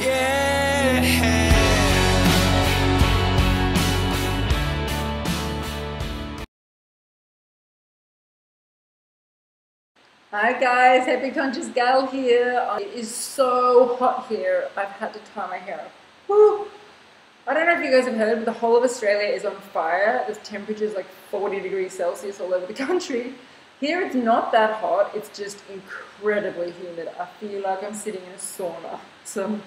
Yeah. Hi guys, Happy Conscious Gal here. It is so hot here, I've had to tie my hair up. Woo. I don't know if you guys have heard, but the whole of Australia is on fire. The temperature is like 40 degrees Celsius all over the country. Here it's not that hot, it's just incredibly humid. I feel like I'm sitting in a sauna. So,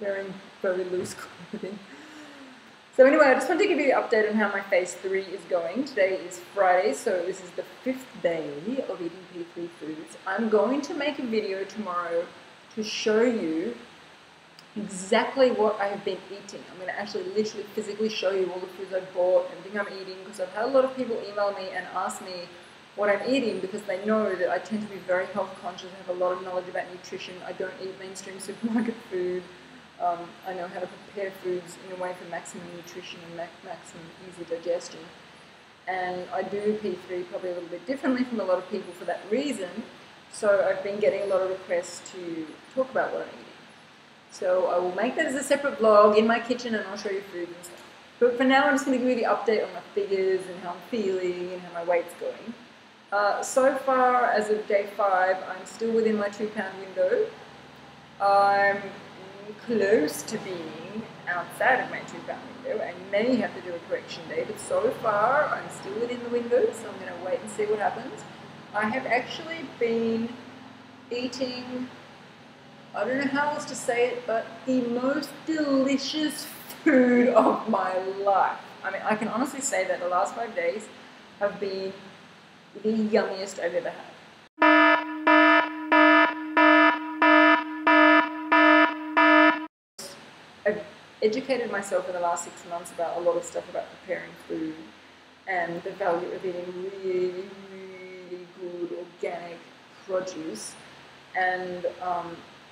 wearing very loose clothing. So anyway, I just want to give you an update on how my phase 3 is going. Today is Friday, so this is the 5th day of eating P3 foods. I'm going to make a video tomorrow to show you exactly what I have been eating. I'm going to actually literally physically show you all the foods I've bought, everything I'm eating, because I've had a lot of people email me and ask me what I'm eating because they know that I tend to be very health conscious. I have a lot of knowledge about nutrition. I don't eat mainstream supermarket food. I know how to prepare foods in a way for maximum nutrition and maximum easy digestion. And I do P3 probably a little bit differently from a lot of people for that reason. So I've been getting a lot of requests to talk about what I'm eating. So I will make that as a separate vlog in my kitchen and I'll show you food and stuff. But for now I'm just going to give you the update on my figures and how I'm feeling and how my weight's going. So far, as of day 5, I'm still within my 2-pound window. I'm close to being outside of my 2-pound window. I may have to do a correction day, but so far I'm still within the window, so I'm going to wait and see what happens. I have actually been eating, I don't know how else to say it, but the most delicious food of my life. I mean, I can honestly say that the last 5 days have been the yummiest I've ever had. I've educated myself in the last 6 months about a lot of stuff about preparing food and the value of eating really, really good organic produce and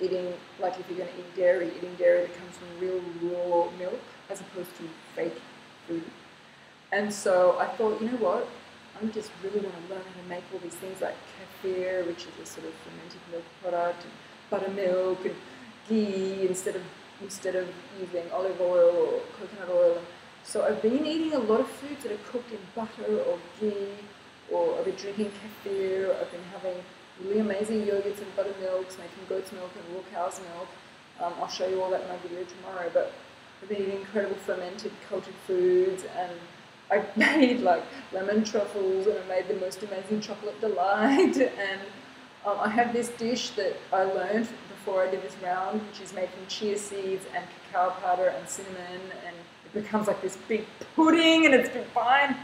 eating, like if you're going to eat dairy, eating dairy that comes from real raw milk as opposed to fake food. And so I thought, you know what, I just really want to learn how to make all these things like kefir, which is a sort of fermented milk product, and buttermilk and ghee instead of using olive oil or coconut oil. And so I've been eating a lot of foods that are cooked in butter or ghee, or I've been drinking kefir. I've been having really amazing yogurts and buttermilks made from goat's milk and raw cow's milk. I'll show you all that in my video tomorrow, but I've been eating incredible fermented cultured foods, and I've made like lemon truffles, and I made the most amazing chocolate delight, and I have this dish that I learned before I did this round, which is made from chia seeds and cacao powder and cinnamon, and it becomes like this big pudding, and it's been fine.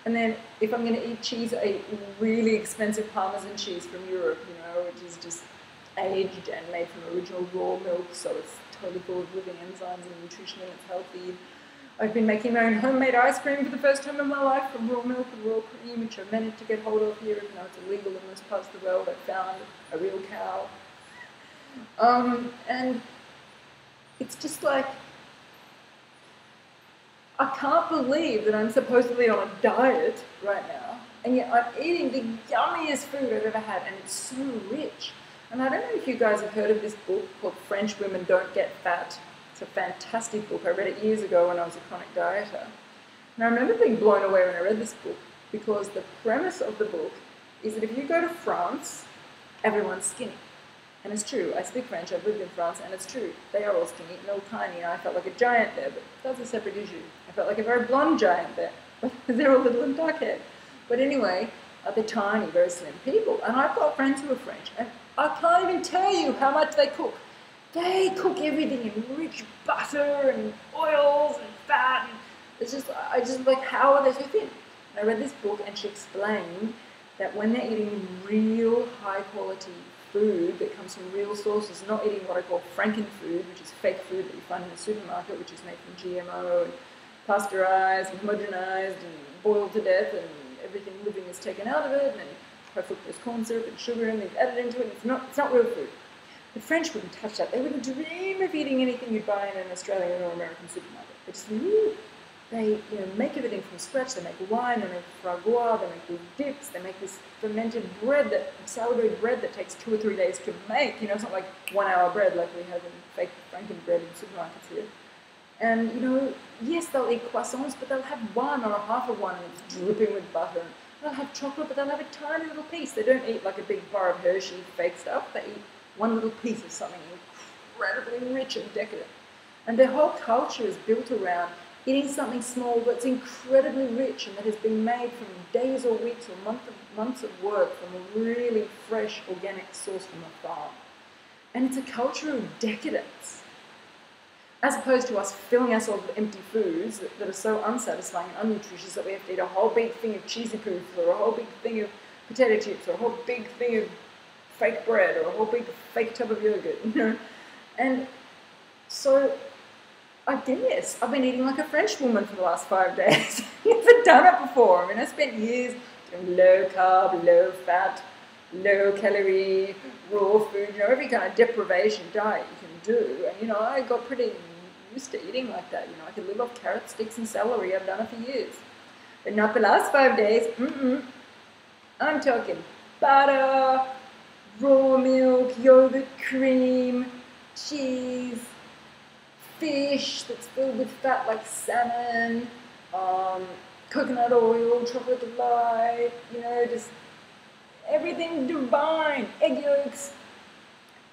And then if I'm going to eat cheese, I eat really expensive Parmesan cheese from Europe, you know, which is just aged and made from original raw milk, so it's totally full of living enzymes and nutrition, and it's healthy. I've been making my own homemade ice cream for the first time in my life from raw milk and raw cream, which I managed to get hold of here, even though it's illegal in most parts of the world. I found a real cow. And it's just like, I can't believe that I'm supposedly on a diet right now, and yet I'm eating the yummiest food I've ever had, and it's so rich. And I don't know if you guys have heard of this book called French Women Don't Get Fat. It's a fantastic book. I read it years ago when I was a chronic dieter. And I remember being blown away when I read this book, because the premise of the book is that if you go to France, everyone's skinny. And it's true. I speak French. I've lived in France, and it's true. They are all skinny and all tiny, and I felt like a giant there, but that's a separate issue. I felt like a very blonde giant there, but they're all little and dark-haired. But anyway, they're tiny, very slim people. And I've got friends who are French, and I can't even tell you how much they cook. They cook everything in rich butter and oils and fat. And it's just, I just like, how are they so thin? And I read this book, and she explained that when they're eating real high-quality food that comes from real sources, not eating what I call frankenfood, which is fake food that you find in the supermarket, which is made from GMO and pasteurized and homogenized and boiled to death, and everything living is taken out of it, and high fructose corn syrup and sugar, and they've added into it. It's not real food. The French wouldn't touch that. They wouldn't dream of eating anything you'd buy in an Australian or American supermarket. They just, They make everything from scratch. They make wine, they make fragua, they make these dips, they make this fermented bread, sourdough bread that takes 2 or 3 days to make. It's not like 1 hour bread like we have in fake Franken bread in supermarkets here. And yes, they'll eat croissants, but they'll have one or a half of one and it's dripping with butter. They'll have chocolate, but they'll have a tiny little piece. They don't eat like a big bar of Hershey fake stuff. They eat one little piece of something incredibly rich and decadent. And their whole culture is built around eating something small that's incredibly rich and that has been made from days or weeks or months of work from a really fresh organic source from a farm. And it's a culture of decadence, as opposed to us filling ourselves with empty foods that are so unsatisfying and unnutritious that we have to eat a whole big thing of cheesy poof or a whole big thing of potato chips or a whole big thing of fake bread or a whole big fake tub of yogurt, And so I guess I've been eating like a French woman for the last 5 days. I've never done it before. I spent years doing low carb, low fat, low calorie, raw food, every kind of deprivation diet you can do. And, I got pretty used to eating like that. I could live off carrot sticks and celery. I've done it for years. But not the last 5 days. I'm talking butter, raw milk, yogurt, cream, cheese, fish that's filled with fat like salmon, coconut oil, chocolate delight, just everything divine, egg yolks.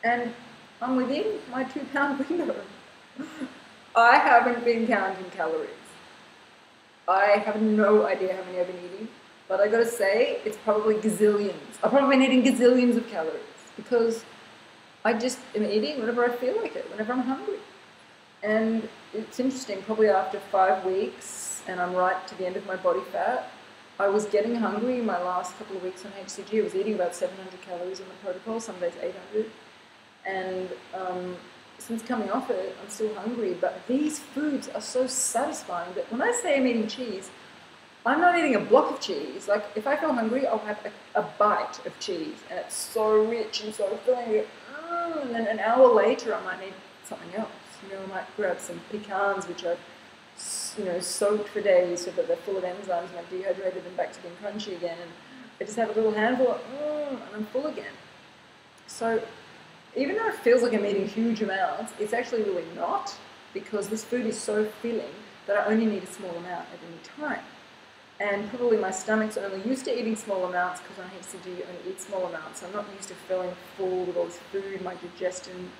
And I'm within my 2 pound window. I haven't been counting calories. I have no idea how many I've been eating, but I gotta say, it's probably gazillions. I've probably been eating gazillions of calories because I just am eating whenever I feel like it, whenever I'm hungry. And it's interesting, probably after 5 weeks, and I'm right to the end of my body fat, I was getting hungry in my last couple of weeks on HCG. I was eating about 700 calories in the protocol, some days 800. And since coming off it, I'm still hungry. But these foods are so satisfying that when I say I'm eating cheese, I'm not eating a block of cheese. Like, if I feel hungry, I'll have a bite of cheese. And it's so rich and so filling. And then an hour later, I might need something else. I might grab some pecans, which I've, soaked for days so that they're full of enzymes, and I've dehydrated them back to being crunchy again. And I just have a little handful, and I'm full again. So even though it feels like I'm eating huge amounts, it's actually really not, because this food is so filling that I only need a small amount at any time. And probably my stomach's only used to eating small amounts because on HCG you only eat small amounts. I'm not used to feeling full with all this food. My digestion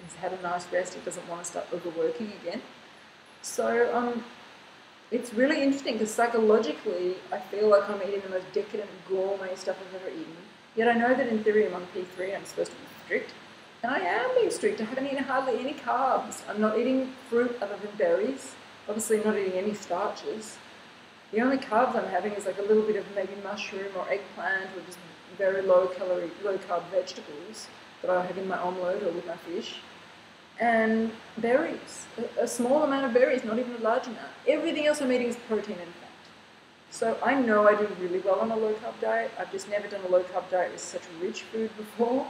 has had a nice rest. It doesn't want to start overworking again. So it's really interesting because psychologically I feel like I'm eating the most decadent gourmet stuff I've ever eaten. Yet I know that in theory I'm on P3, I'm supposed to be strict. And I am being strict. I haven't eaten hardly any carbs. I'm not eating fruit other than berries. Obviously not eating any starches. The only carbs I'm having is like a little bit of maybe mushroom or eggplant or just very low calorie, low carb vegetables that I have in my omelette or with my fish. And berries, a small amount of berries, not even a large amount. Everything else I'm eating is protein and fat. So I know I do really well on a low carb diet. I've just never done a low carb diet with such rich food before.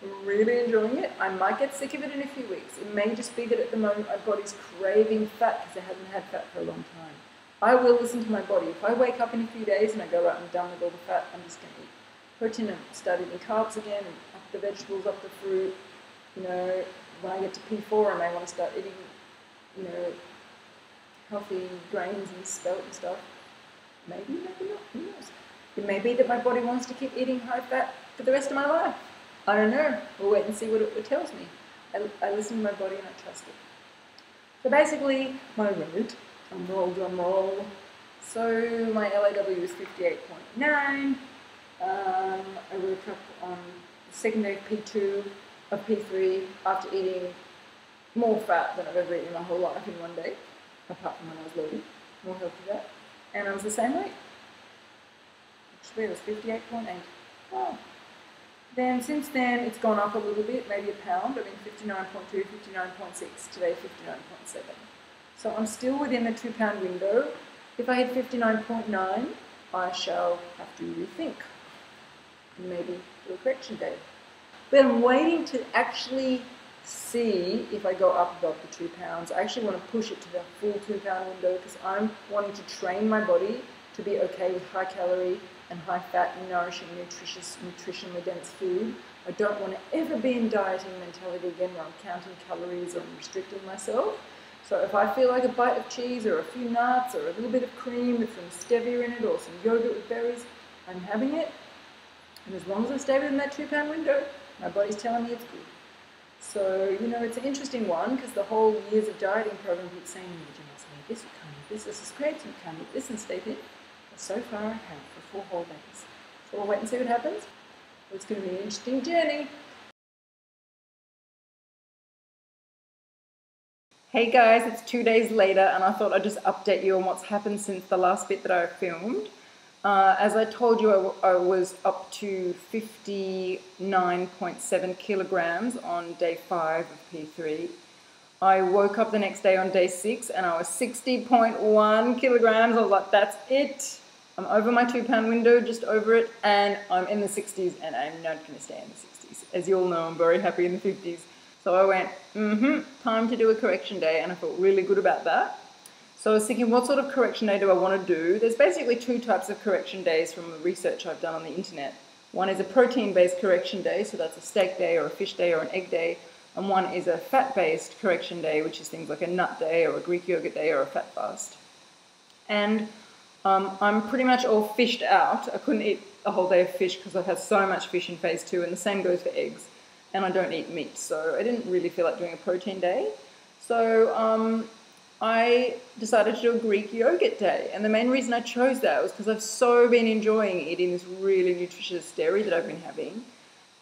I'm really enjoying it. I might get sick of it in a few weeks. It may just be that at the moment my body's craving fat because I haven't had fat for a long time. I will listen to my body. If I wake up in a few days and I go, right, I'm done with all the fat, I'm just going to eat protein and start eating carbs again, and up the vegetables, up the fruit. When I get to P4 I may want to start eating, healthy grains and spelt and stuff. Maybe, maybe not, who knows. It may be that my body wants to keep eating high fat for the rest of my life. I don't know. We'll wait and see what it tells me. I listen to my body and I trust it. So basically, my weight, drum roll. So my LAW is 58.9. I woke up on the second day of P2 of P3 after eating more fat than I've ever eaten in my whole life in one day, apart from when I was loaded, more healthy fat, and I was the same weight. Actually, it was 58.8. Oh. Then since then, it's gone up a little bit, maybe a pound. I've been 59.2, 59.6, today 59.7. So I'm still within the 2 pound window. If I hit 59.9, I shall have to rethink and maybe do a correction day. But I'm waiting to actually see if I go up above the 2 pounds. I actually want to push it to the full 2 pound window because I'm wanting to train my body to be okay with high calorie and high fat, nourishing, nutritionally dense food. I don't want to ever be in dieting mentality again where I'm counting calories or I'm restricting myself. So if I feel like a bite of cheese or a few nuts or a little bit of cream with some stevia in it or some yogurt with berries, I'm having it. And as long as I stay within that 2 pound window, my body's telling me it's good. So, you know, it's an interesting one because the whole years of dieting program keeps saying, you must eat this, you can't eat this, this is creatine, you can't eat this and stay thin. But so far I have for 4 whole days. So we'll wait and see what happens. It's going to be an interesting journey. Hey guys, it's 2 days later and I thought I'd just update you on what's happened since the last bit that I filmed. As I told you, I was up to 59.7 kilograms on day 5 of P3. I woke up the next day on day 6 and I was 60.1 kilograms. I was like, that's it. I'm over my 2 pound window, just over it, and I'm in the 60s and I'm not going to stay in the 60s. As you all know, I'm very happy in the 50s. So I went, time to do a correction day, and I felt really good about that. So I was thinking, what sort of correction day do I want to do? There's basically 2 types of correction days from the research I've done on the internet. One is a protein-based correction day, so that's a steak day or a fish day or an egg day. And one is a fat-based correction day, which is things like a nut day or a Greek yogurt day or a fat fast. And I'm pretty much all fished out. I couldn't eat a whole day of fish because I've had so much fish in phase 2, and the same goes for eggs. And I don't eat meat, so I didn't really feel like doing a protein day. So I decided to do a Greek yogurt day. And the main reason I chose that was because I've so been enjoying eating this really nutritious dairy that I've been having.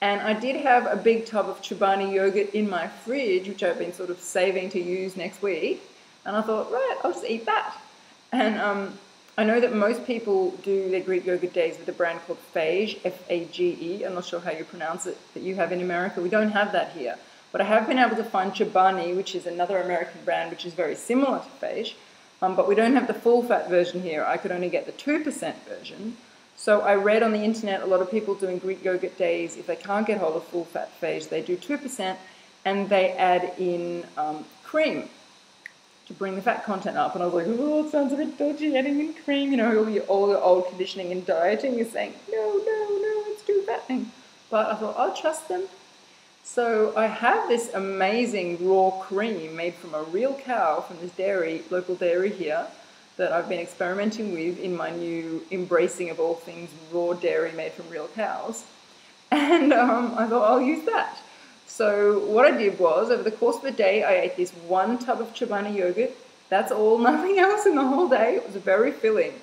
And I did have a big tub of Chobani yogurt in my fridge, which I've been sort of saving to use next week. And I thought, right, I'll just eat that. And I know that most people do their Greek yogurt days with a brand called Phage, F-A-G-E. I'm not sure how you pronounce it, that you have in America. We don't have that here. But I have been able to find Chobani, which is another American brand, which is very similar to Phage. But we don't have the full fat version here. I could only get the 2% version. So I read on the internet a lot of people doing Greek yogurt days. If they can't get hold of full fat Phage, they do 2% and they add in cream to bring the fat content up. And I was like, oh, it sounds a bit dodgy adding in cream. You know, all your old conditioning and dieting is saying, no, it's too fattening. But I thought, I'll trust them. So I have this amazing raw cream made from a real cow from this dairy, local dairy here, that I've been experimenting with in my new embracing of all things raw dairy made from real cows. And I thought, I'll use that. So what I did was, over the course of the day, I ate this 1 tub of Chobani yogurt. That's all, nothing else in the whole day. It was very filling.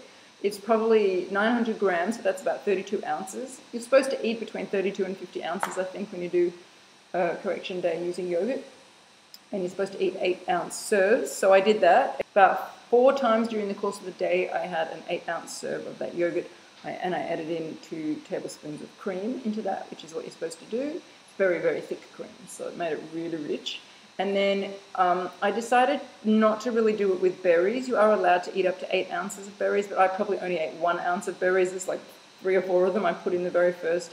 It's probably 900 grams, so that's about 32 ounces. You're supposed to eat between 32 and 50 ounces, I think, when you do a correction day using yogurt. And you're supposed to eat 8-ounce serves. So I did that. About 4 times during the course of the day, I had an 8-ounce serve of that yogurt. And I added in 2 tablespoons of cream into that, which is what you're supposed to do. Very, very thick cream, so it made it really rich. And then I decided not to really do it with berries. You are allowed to eat up to 8 ounces of berries, but I probably only ate 1 ounce of berries. There's like 3 or 4 of them I put in the very first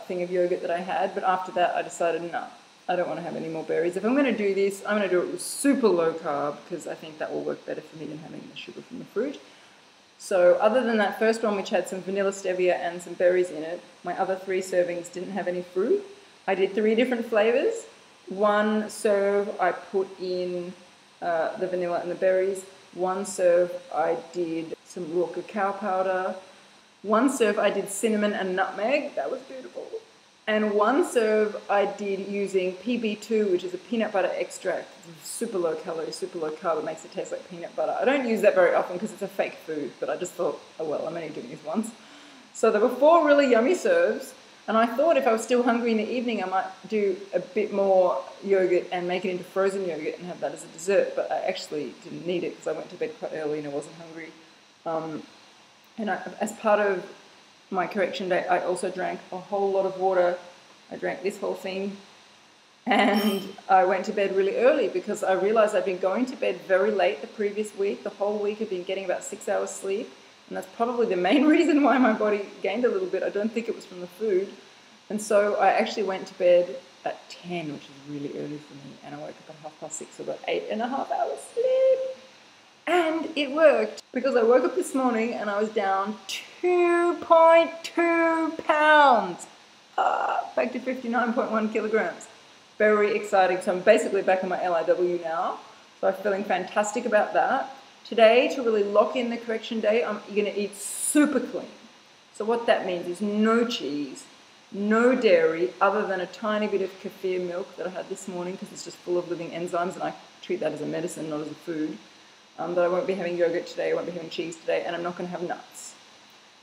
thing of yogurt that I had. But after that, I decided, no, I don't want to have any more berries. If I'm going to do this, I'm going to do it with super low carb because I think that will work better for me than having the sugar from the fruit. So other than that first one, which had some vanilla stevia and some berries in it, my other 3 servings didn't have any fruit. I did 3 different flavors. 1 serve I put in the vanilla and the berries. 1 serve I did some raw cacao powder. 1 serve I did cinnamon and nutmeg. That was beautiful. And 1 serve I did using PB2, which is a peanut butter extract. It's super low calorie, super low carb. It makes it taste like peanut butter. I don't use that very often because it's a fake food, but I just thought, oh well, I'm only doing this once. So there were 4 really yummy serves. And I thought if I was still hungry in the evening, I might do a bit more yogurt and make it into frozen yogurt and have that as a dessert. But I actually didn't need it because I went to bed quite early and I wasn't hungry. As part of my correction day, I also drank a whole lot of water. I drank this whole thing. And I went to bed really early because I realized I'd been going to bed very late the previous week. The whole week I'd been getting about 6 hours sleep. And that's probably the main reason why my body gained a little bit. I don't think it was from the food. And so I actually went to bed at 10, which is really early for me, and I woke up at 6:30, so I got 8.5 hours sleep. And it worked, because I woke up this morning and I was down 2.2 pounds, back to 59.1 kilograms. Very exciting. So I'm basically back on my LIW now, so I'm feeling fantastic about that. Today, to really lock in the correction day, I'm going to eat super clean. So what that means is no cheese, no dairy, other than a tiny bit of kefir milk that I had this morning, because it's just full of living enzymes, and I treat that as a medicine, not as a food. But I won't be having yogurt today, I won't be having cheese today, and I'm not going to have nuts.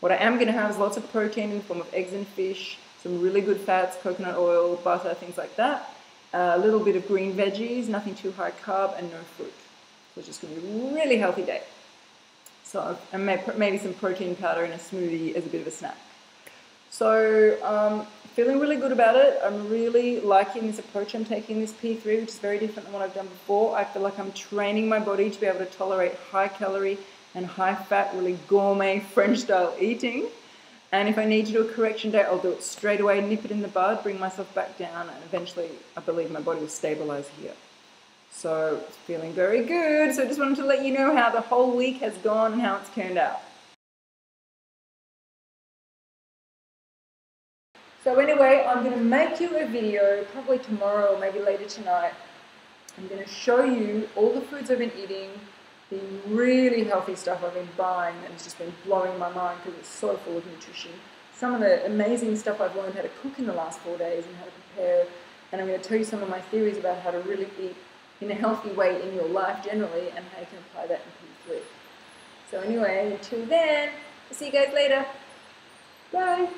What I am going to have is lots of protein in the form of eggs and fish, some really good fats, coconut oil, butter, things like that. A little bit of green veggies, nothing too high carb, and no fruit. So it's just going to be a really healthy day. So I may put maybe some protein powder in a smoothie as a bit of a snack. So feeling really good about it. I'm really liking this approach I'm taking, this P3, which is very different than what I've done before. I feel like I'm training my body to be able to tolerate high calorie and high fat, really gourmet French style eating. And if I need to do a correction day, I'll do it straight away, nip it in the bud, bring myself back down, and eventually I believe my body will stabilize here. So it's feeling very good. So I just wanted to let you know how the whole week has gone and how it's turned out. So anyway, I'm going to make you a video, probably tomorrow or maybe later tonight. I'm going to show you all the foods I've been eating, the really healthy stuff I've been buying that has just been blowing my mind because it's so full of nutrition. Some of the amazing stuff I've learned how to cook in the last 4 days and how to prepare. And I'm going to tell you some of my theories about how to really eat in a healthy way in your life generally and how you can apply that in P3. So anyway, until then, I'll see you guys later. Bye.